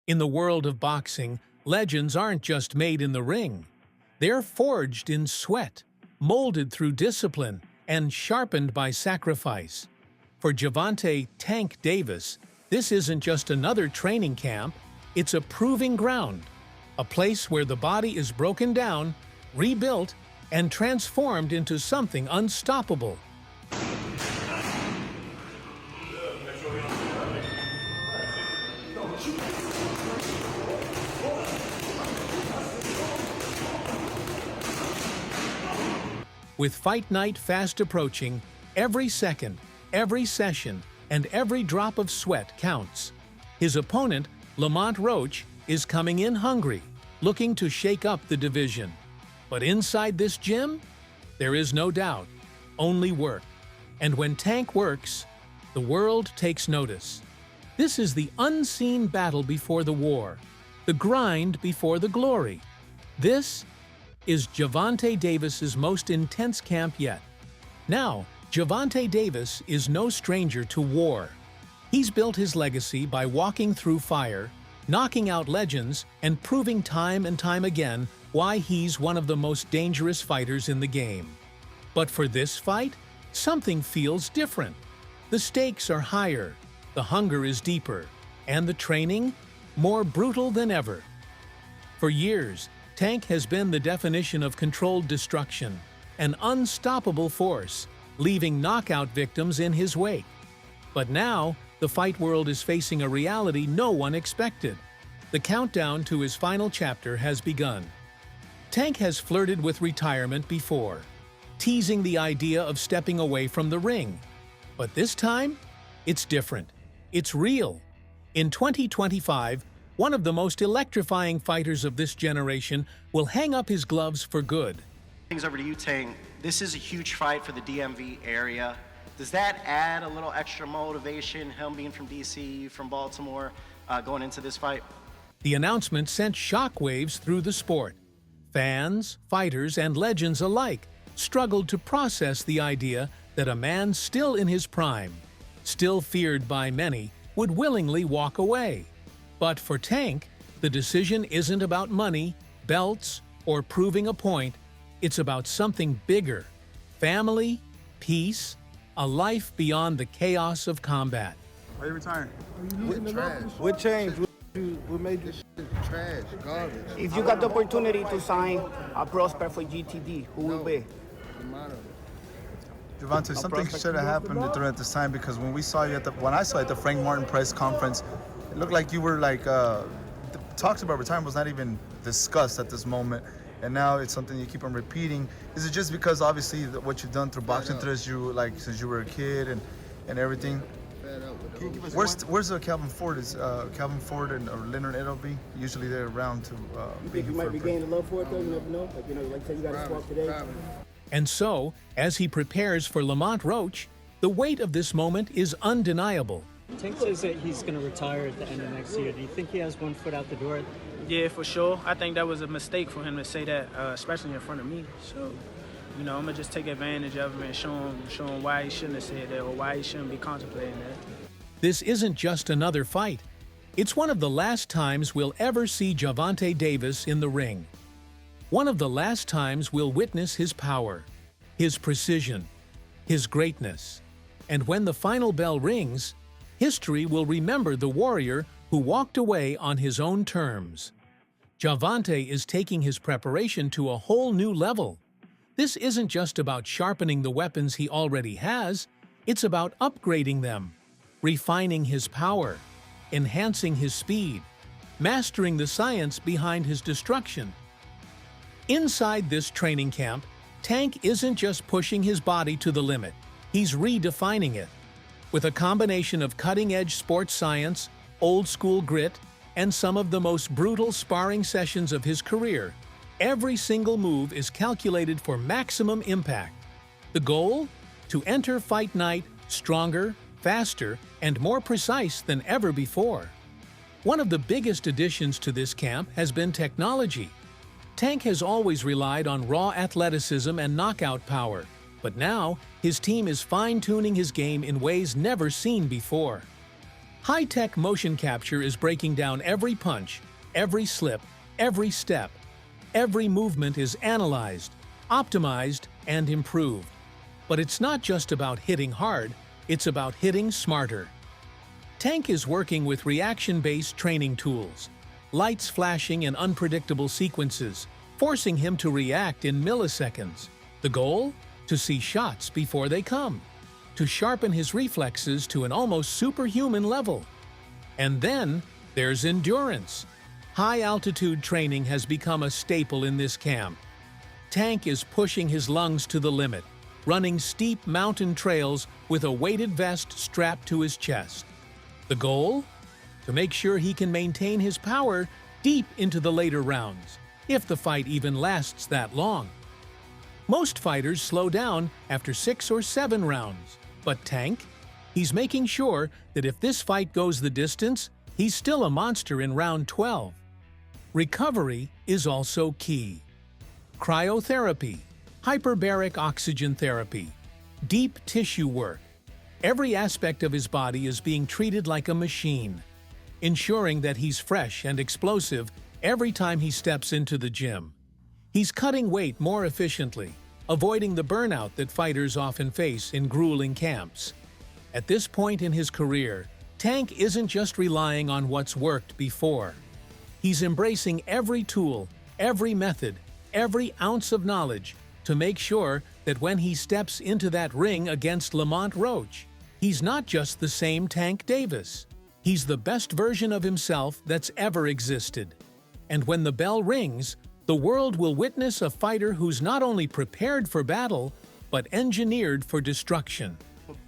In the world of boxing, legends aren't just made in the ring. They're forged in sweat, molded through discipline, and sharpened by sacrifice. For Gervonta "Tank" Davis, this isn't just another training camp, it's a proving ground, a place where the body is broken down, rebuilt, and transformed into something unstoppable. With Fight Night fast approaching, every second, every session, and every drop of sweat counts. His opponent, Lamont Roach, is coming in hungry, looking to shake up the division. But inside this gym, there is no doubt, only work. And when Tank works, the world takes notice. This is the unseen battle before the war, the grind before the glory. This is Gervonta Davis's most intense camp yet. Now, Gervonta Davis is no stranger to war. He's built his legacy by walking through fire, knocking out legends, and proving time and time again why he's one of the most dangerous fighters in the game. But for this fight, something feels different. The stakes are higher, the hunger is deeper, and the training more brutal than ever. For years, Tank has been the definition of controlled destruction, an unstoppable force, leaving knockout victims in his wake. But now, the fight world is facing a reality no one expected. The countdown to his final chapter has begun. Tank has flirted with retirement before, teasing the idea of stepping away from the ring. But this time, it's different. It's real. In 2025, one of the most electrifying fighters of this generation will hang up his gloves for good. Things over to you, Tank. This is a huge fight for the DMV area. Does that add a little extra motivation, him being from DC, from Baltimore, going into this fight? The announcement sent shockwaves through the sport. Fans, fighters, and legends alike struggled to process the idea that a man still in his prime, still feared by many, would willingly walk away. But for Tank, the decision isn't about money, belts, or proving a point. It's about something bigger: family, peace, a life beyond the chaos of combat. Why are you retiring? What changed? What made this Trash, garbage. If you got the opportunity to sign a prospect for GTD, who will be? Gervonta, something prospect should have happened during this time, because when I saw you at the Frank Martin press conference, it looked like you were like the talks about retirement was not even discussed at this moment, and now it's something you keep on repeating. Is it just because obviously what you've done through boxing since you were a kid and everything? Where's Calvin Ford? Is Calvin Ford and Leonard Edelby usually they're around to? You think you might be gaining love for it though? You never know. Like say you got a swap today. And so, as he prepares for Lamont Roach, the weight of this moment is undeniable. Tank says that he's going to retire at the end of next year. Do you think he has one foot out the door? Yeah, for sure. I think that was a mistake for him to say that, especially in front of me. So, I'm going to just take advantage of him and show him why he shouldn't have said that or why he shouldn't be contemplating that. This isn't just another fight. It's one of the last times we'll ever see Gervonta Davis in the ring. One of the last times we'll witness his power, his precision, his greatness. And when the final bell rings, history will remember the warrior who walked away on his own terms. Gervonta is taking his preparation to a whole new level. This isn't just about sharpening the weapons he already has, it's about upgrading them, refining his power, enhancing his speed, mastering the science behind his destruction. Inside this training camp, Tank isn't just pushing his body to the limit, he's redefining it. With a combination of cutting-edge sports science, old-school grit, and some of the most brutal sparring sessions of his career, every single move is calculated for maximum impact. The goal? To enter Fight Night stronger, faster, and more precise than ever before. One of the biggest additions to this camp has been technology. Tank has always relied on raw athleticism and knockout power, but now his team is fine-tuning his game in ways never seen before. High-tech motion capture is breaking down every punch, every slip, every step. Every movement is analyzed, optimized, and improved. But it's not just about hitting hard, it's about hitting smarter. Tank is working with reaction-based training tools, lights flashing in unpredictable sequences, forcing him to react in milliseconds. The goal? To see shots before they come, to sharpen his reflexes to an almost superhuman level. And then there's endurance. High-altitude training has become a staple in this camp. Tank is pushing his lungs to the limit, running steep mountain trails with a weighted vest strapped to his chest. The goal? To make sure he can maintain his power deep into the later rounds, if the fight even lasts that long. Most fighters slow down after 6 or 7 rounds, but Tank? He's making sure that if this fight goes the distance, he's still a monster in round 12. Recovery is also key. Cryotherapy, hyperbaric oxygen therapy, deep tissue work. Every aspect of his body is being treated like a machine, ensuring that he's fresh and explosive every time he steps into the gym. He's cutting weight more efficiently, avoiding the burnout that fighters often face in grueling camps. At this point in his career, Tank isn't just relying on what's worked before. He's embracing every tool, every method, every ounce of knowledge to make sure that when he steps into that ring against Lamont Roach, he's not just the same Tank Davis. He's the best version of himself that's ever existed. And when the bell rings, the world will witness a fighter who's not only prepared for battle, but engineered for destruction.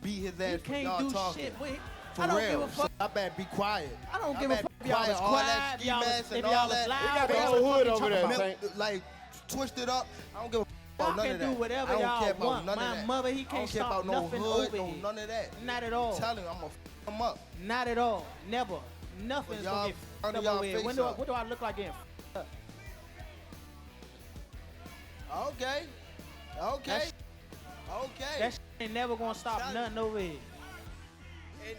Beat his ass for Can't y'all do talking. shit. Wait, For I don't real. give a fuck. I better be quiet. I don't I give a better fuck be if y'all quiet. was All that quiet, ski y'all was- mask and if all y'all was that. loud. We got Y'all the whole was hood fucking over there. talking Like, twist it up. I don't give a fuck Y'all about none can of do that. whatever I don't y'all care about want. none My of that. mother, he I don't can't care stop about no nothing hood, over no here. none of that. Not at all. I'm telling you, I'm gonna f him up. Not at all. Never. Nothing's But y'all gonna get front of f***ed y'all over here. face up. What do I look like getting f***ed up? Okay. Okay. Okay. That shit ain't never gonna stop telling nothing over here. And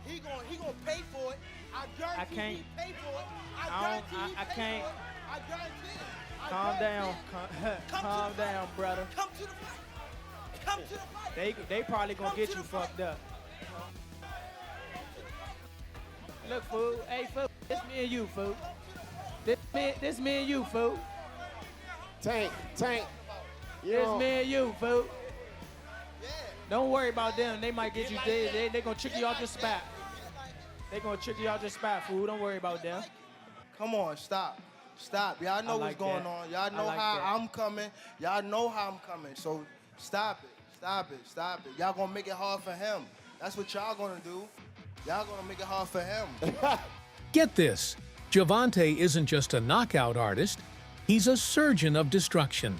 he gonna pay for it. I guarantee can't- he pay for it. I guarantee don't- he I pay can't. for it. I guarantee it. I Calm guarantee down. it. Come to Calm the down, fight. brother. Come to the fight. Come to the fight. They probably gonna Come get to you the fight. fucked up. Look, fool. Hey, fool. This me and you, fool. This me and you, fool. Tank. This me and you, fool. Don't worry about them. They might get you. They gonna trick you off your spot. They gonna trick you off your spot, fool. Don't worry about them. Come on, stop. Stop. Y'all know like what's going that. on. Y'all know like how that. I'm coming. Y'all know how I'm coming. So stop it. Stop it. Stop it. Y'all gonna make it hard for him. That's what y'all gonna do. Y'all gonna make it hard for him. Get this, Gervonta isn't just a knockout artist, he's a surgeon of destruction.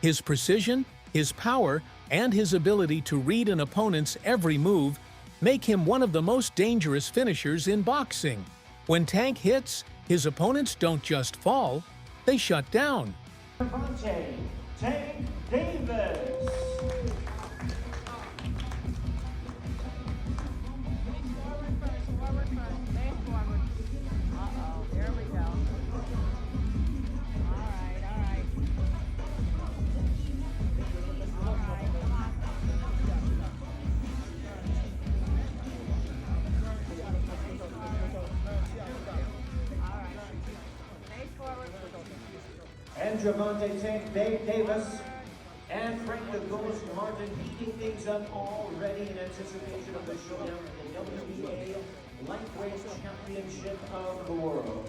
His precision, his power, and his ability to read an opponent's every move make him one of the most dangerous finishers in boxing. When Tank hits, his opponents don't just fall, they shut down. Gervonta Tank Davis. And Gervonta Tank Davis and Frank the Ghost Martin heating things up already in anticipation of the showdown at the WBA Lightweight Championship of the World.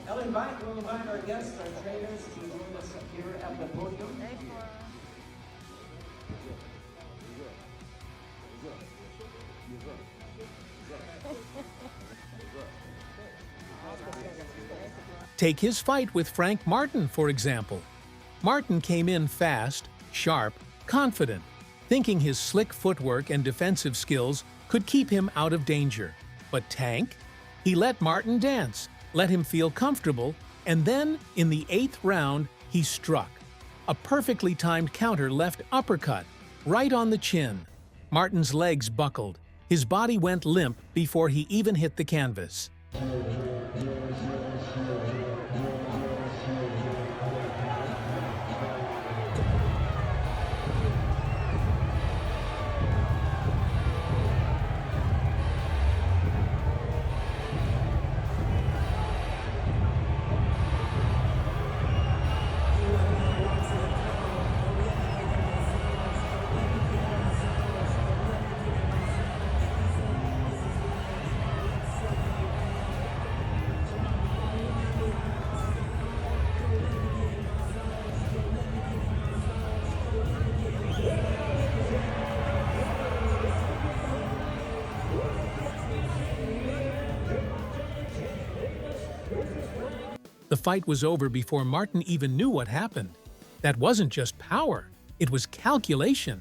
We'll invite our guests, our trainers, to join us here at the podium. Take his fight with Frank Martin, for example. Martin came in fast, sharp, confident, thinking his slick footwork and defensive skills could keep him out of danger. But Tank? He let Martin dance, let him feel comfortable, and then, in the 8th round, he struck. A perfectly timed counter left uppercut, right on the chin. Martin's legs buckled, His body went limp before he even hit the canvas. The fight was over before Martin even knew what happened. That wasn't just power, it was calculation.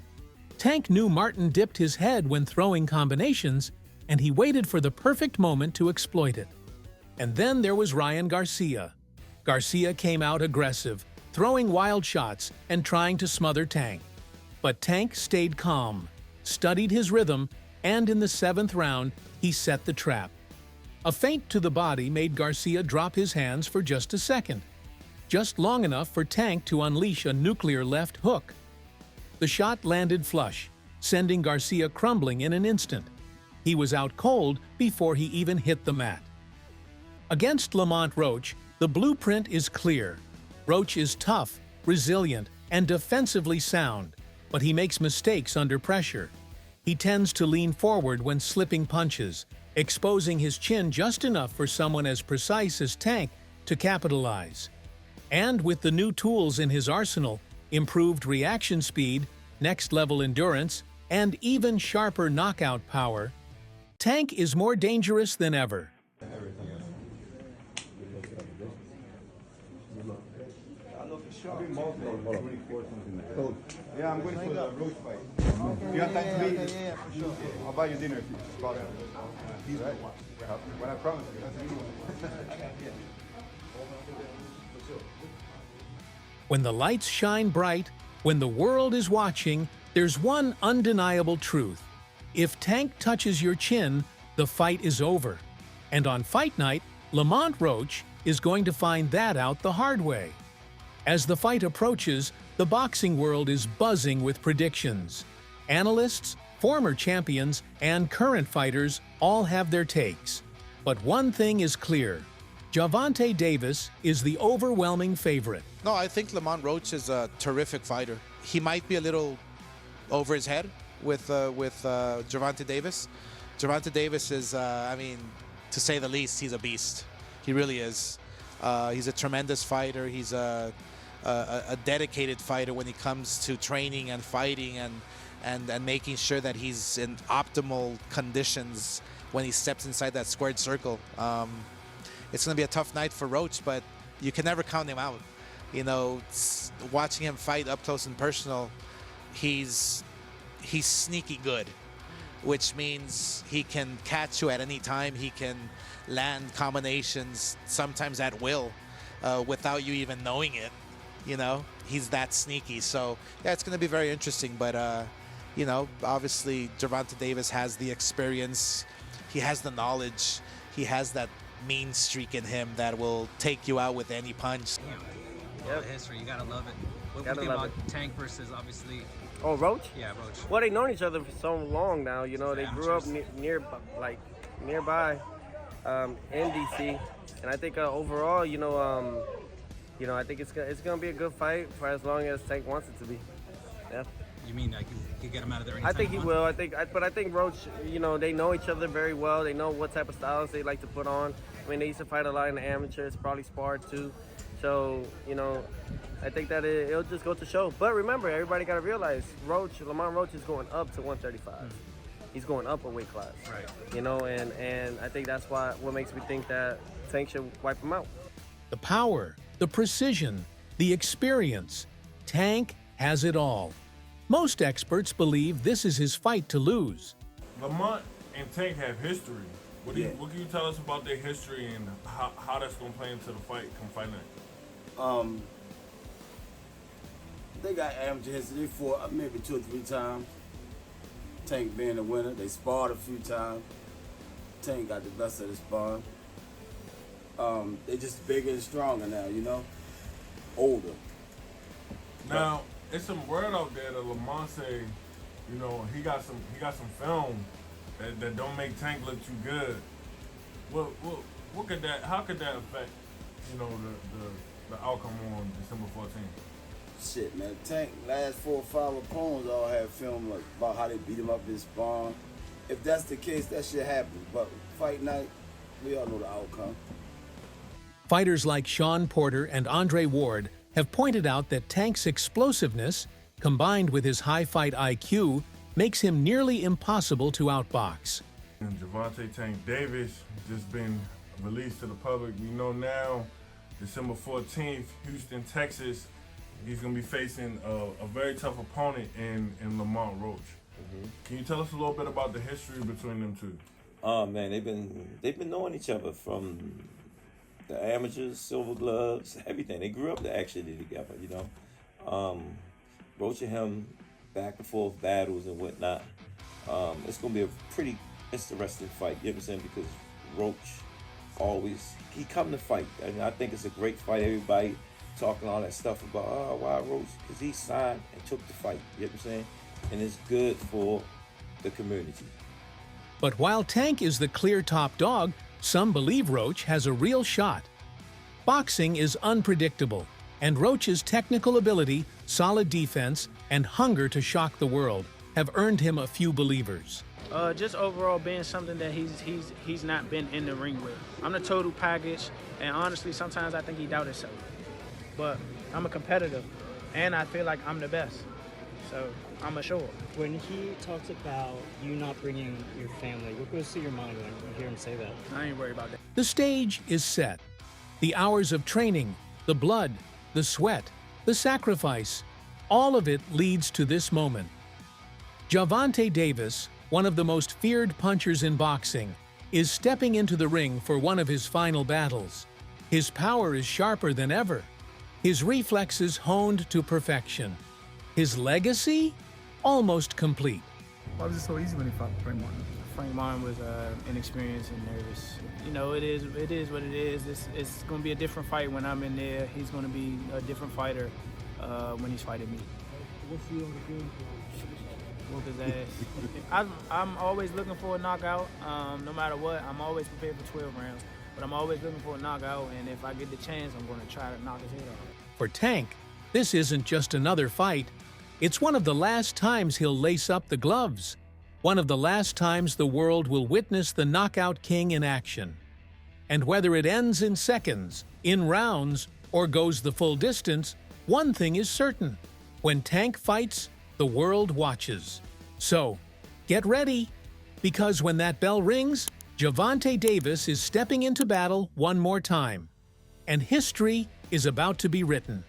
Tank knew Martin dipped his head when throwing combinations, and he waited for the perfect moment to exploit it. And then there was Ryan Garcia. Garcia came out aggressive, throwing wild shots and trying to smother Tank. But Tank stayed calm, studied his rhythm, and in the 7th round, he set the trap. A feint to the body made Garcia drop his hands for just a second, just long enough for Tank to unleash a nuclear left hook. The shot landed flush, sending Garcia crumbling in an instant. He was out cold before he even hit the mat. Against Lamont Roach, the blueprint is clear. Roach is tough, resilient, and defensively sound, but he makes mistakes under pressure. He tends to lean forward when slipping punches, exposing his chin just enough for someone as precise as Tank to capitalize. And with the new tools in his arsenal, improved reaction speed, next-level endurance, and even sharper knockout power, Tank is more dangerous than ever. Yeah, I'm going for the Roach fight. You have time to meet? I'll buy you dinner if you call him. He's right. What I promise you. When the lights shine bright, when the world is watching, there's one undeniable truth. If Tank touches your chin, the fight is over. And on fight night, Lamont Roach is going to find that out the hard way. As the fight approaches, the boxing world is buzzing with predictions. Analysts, former champions, and current fighters all have their takes. But one thing is clear. Gervonta Davis is the overwhelming favorite. No, I think Lamont Roach is a terrific fighter. He might be a little over his head with Gervonta Davis. Gervonta Davis is, I mean, to say the least, he's a beast. He really is. He's a tremendous fighter. He's a dedicated fighter when it comes to training and fighting and making sure that he's in optimal conditions when he steps inside that squared circle. It's going to be a tough night for Roach, but you can never count him out. You know, watching him fight up close and personal, he's sneaky good, which means he can catch you at any time. He can land combinations, sometimes at will, without you even knowing it. You know, he's that sneaky. So, yeah, it's going to be very interesting. But, you know, obviously, Gervonta Davis has the experience. He has the knowledge. He has that mean streak in him that will take you out with any punch. All the history, you got to love it. What do you think about Tank versus, obviously... Oh, Roach? Yeah, Roach. Well, they've known each other for so long now. You know, they grew up nearby in DC. And I think overall, I think it's gonna be a good fight for as long as Tank wants it to be. Yeah. You mean like you could get him out of there anytime? I think he will. But I think Roach, they know each other very well. They know what type of styles they like to put on. I mean, they used to fight a lot in the amateurs, probably sparred too. So, I think that it'll just go to show. But remember, everybody got to realize, Lamont Roach is going up to 135. He's going up a weight class. Right. And I think that's what makes me think that Tank should wipe him out. The power, the precision, the experience. Tank has it all. Most experts believe this is his fight to lose. Lamont and Tank have history. What can you tell us about their history and how that's going to play into the fight come fight night? They got amateur history. They fought maybe 2 or 3 times. Tank being the winner. They sparred a few times. Tank got the best of the sparring. They just bigger and stronger now, you know? Older. Now, it's some word out there that Lamont say, you know, he got some film that don't make Tank look too good. What could that? How could that affect, you know, the outcome on December 14th? Shit, man. Tank last 4 or 5 opponents all have film about how they beat him up in sparring. If that's the case, that shit happens. But fight night, we all know the outcome. Fighters like Sean Porter and Andre Ward have pointed out that Tank's explosiveness, combined with his high fight IQ, makes him nearly impossible to outbox. And Gervonta Tank Davis just been released to the public. We know now, December 14th, Houston, Texas, he's going to be facing a very tough opponent in Lamont Roach. Can you tell us a little bit about the history between them two? Oh man, they've been knowing each other from the amateurs, silver gloves, everything. They grew up actually together, you know. Roach and him back and forth battles and whatnot. It's gonna be a pretty interesting fight, you know what I'm saying? Because Roach he come to fight. And I think it's a great fight. Everybody talking all that stuff about, oh, why Roach? Because he signed and took the fight, you know what I'm saying? And it's good for the community. But while Tank is the clear top dog, some believe Roach has a real shot. Boxing is unpredictable, and Roach's technical ability, solid defense, and hunger to shock the world have earned him a few believers. Just overall being something that he's not been in the ring with. I'm the total package, and honestly, sometimes I think he doubts himself. But I'm a competitor, and I feel like I'm the best. So I'm a show up. When he talks about you not bringing your family, what goes through your mind when you hear him say that? I ain't worried about that. The stage is set. The hours of training, the blood, the sweat, the sacrifice, all of it leads to this moment. Gervonta Davis, one of the most feared punchers in boxing, is stepping into the ring for one of his final battles. His power is sharper than ever. His reflexes honed to perfection. His legacy? Almost complete. Why was it so easy when he fought Frank Martin? Frank Martin was inexperienced and nervous. You know, it is what it is. It's going to be a different fight when I'm in there. He's going to be a different fighter when he's fighting me. What's he on the game? Whoop his ass. I'm always looking for a knockout. No matter what, I'm always prepared for 12 rounds. But I'm always looking for a knockout, and if I get the chance, I'm going to try to knock his head off. For Tank, this isn't just another fight. It's one of the last times he'll lace up the gloves. One of the last times the world will witness the knockout king in action. And whether it ends in seconds, in rounds, or goes the full distance, one thing is certain. When Tank fights, the world watches. So, get ready, because when that bell rings, Gervonta Davis is stepping into battle one more time. And history is about to be written.